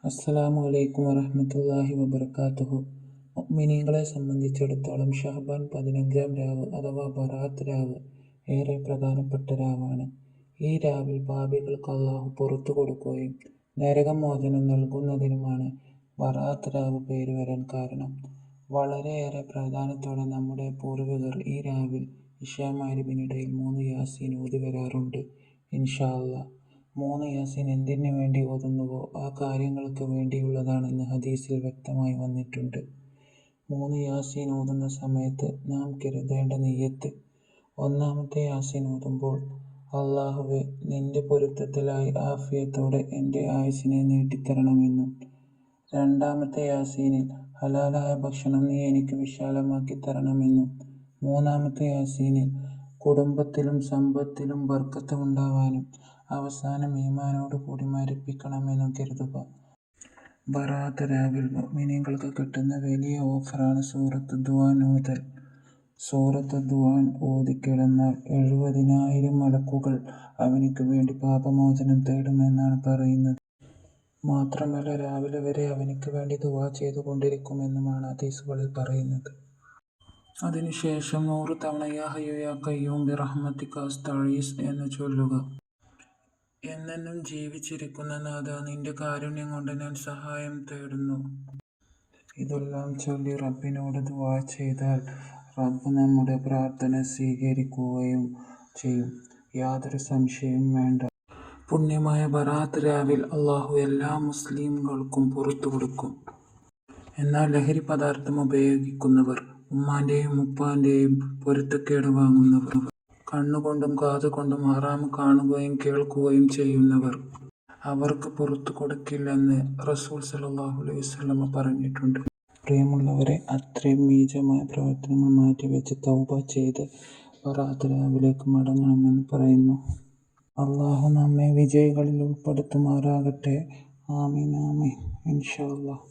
അസ്സലാമു അലൈക്കും വറഹ്മത്തുള്ളാഹി വബറകാതുഹു. മുഅ്മിനീങ്ങളെ സംബന്ധിച്ചിടത്തോളം ഷഅബാൻ 15-ാം രാവ് അഥവാ ബറാത്ത് രാവ് ഏറെ പ്രധാനപ്പെട്ട രാവാണ്. ഈ രാവിൽ പാപികൾക്ക് അല്ലാഹു പുറത്തു കൊടുക്കുകയും നരകമോചനം നൽകുന്നതിനുമാണ് ബറാത്ത് രാവ് പേര് വരാൻ കാരണം. വളരെയേറെ പ്രാധാന്യത്തോടെ നമ്മുടെ പൂർവികർ ഈ രാവിൽ ഇശാ മഗ്‌രിബിനിടയിൽ 3 യാസീൻ ഓതി വരാറുണ്ട്. ഇൻഷാ അല്ലാഹ്. 3 യാസീൻ എന്തിനു വേണ്ടി ഓതുന്നുവോ ആ കാര്യങ്ങൾക്ക് വേണ്ടിയുള്ളതാണെന്ന് ഹദീസിൽ വ്യക്തമായി വന്നിട്ടുണ്ട്. 3 യാസീൻ ഓതുന്ന സമയത്ത് നാം കരുതേണ്ട നിയ്യത്ത്: ഒന്നാമത്തെ യാസീൻ ഓതുമ്പോൾ അല്ലാഹുവേ, നിന്റെ പൊരുത്തത്തിലായി ആഫിയത്തോടെ എൻ്റെ ആയുസ്സിനെ നീട്ടിത്തരണമെന്നും, രണ്ടാമത്തെ യാസീനിൽ ഹലാലായ ഭക്ഷണം നീ എനിക്ക് വിശാലമാക്കി തരണമെന്നും, മൂന്നാമത്തെ യാസീനിൽ കുടുംബത്തിലും സമ്പത്തിലും ബർക്കത്ത് ഉണ്ടാവാനും അവസാനം ഈമാനോട് കൂടി മരിപ്പിക്കണമെന്നും കരുതുക. ബറാത്ത് രാവിൽ മുഅ്മിനീങ്ങൾക്ക് കിട്ടുന്ന വലിയ ഓഫറാണ് സൂറത്ത് ദുആൻ ഓതൽ. സൂറത്ത് ദുആൻ ഓതിക്കിടന്നാൽ 70,000 മലക്കുകൾ അവനിക്ക് വേണ്ടി പാപമോചനം തേടുമെന്നാണ് പറയുന്നത്. മാത്രമല്ല, രാവിലെ വരെ അവനിക്ക് വേണ്ടി ദുആ ചെയ്തുകൊണ്ടിരിക്കുമെന്നുമാണ് ഹദീസുകളിൽ പറയുന്നത്. അതിനുശേഷം 100 തവണ യാ ഹയ്യു യാ ഖയ്യൂം ബിറഹ്മതിക അസ്തഗീസ് എന്ന് ചൊല്ലുക. എന്നെന്നും ജീവിച്ചിരിക്കുന്ന നാഥാ, നിന്റെ കാരുണ്യം കൊണ്ട് ഞാൻ സഹായം തേടുന്നു. ഇതെല്ലാം ചൊല്ലി റബ്ബിനോട് ദുആ ചെയ്താൽ റബ്ബ് നമ്മുടെ പ്രാർത്ഥന സ്വീകരിക്കുകയും ചെയ്യും. യാതൊരു സംശയവും വേണ്ട. പുണ്യമായ ബറാത്ത് രാവിൽ അല്ലാഹു എല്ലാ മുസ്ലിംകൾക്കും പുറത്തു കൊടുക്കും. എന്നാൽ ലഹരി പദാർത്ഥം ഉപയോഗിക്കുന്നവർ, ഉമ്മാന്റെയും ഉപ്പാന്റെയും പൊരുത്തക്കേട് വാങ്ങുന്നവർ, കണ്ണുകൊണ്ടും കാതുകൊണ്ടും ഹറാം കാണുകയും കേൾക്കുകയും ചെയ്യുന്നവർ അവർക്ക് പുറത്തു കൊടുക്കില്ലെന്ന് റസൂൽ സ്വല്ലല്ലാഹു അലൈഹി വസല്ലമ പറഞ്ഞിട്ടുണ്ട്. പ്രിയമുള്ളവരെ, അത്രയും നീചമായ പ്രവർത്തനങ്ങൾ മാറ്റിവെച്ച് തൗബ ചെയ്ത് ബറാത്ത് രാവിലേക്ക് മടങ്ങണമെന്ന് പറയുന്നു. അല്ലാഹു നമ്മെ വിജയികളിൽ ഉൾപ്പെടുത്തുമാറാകട്ടെ. ആമീൻ ആമീൻ. ഇൻഷാ അല്ലാഹ്.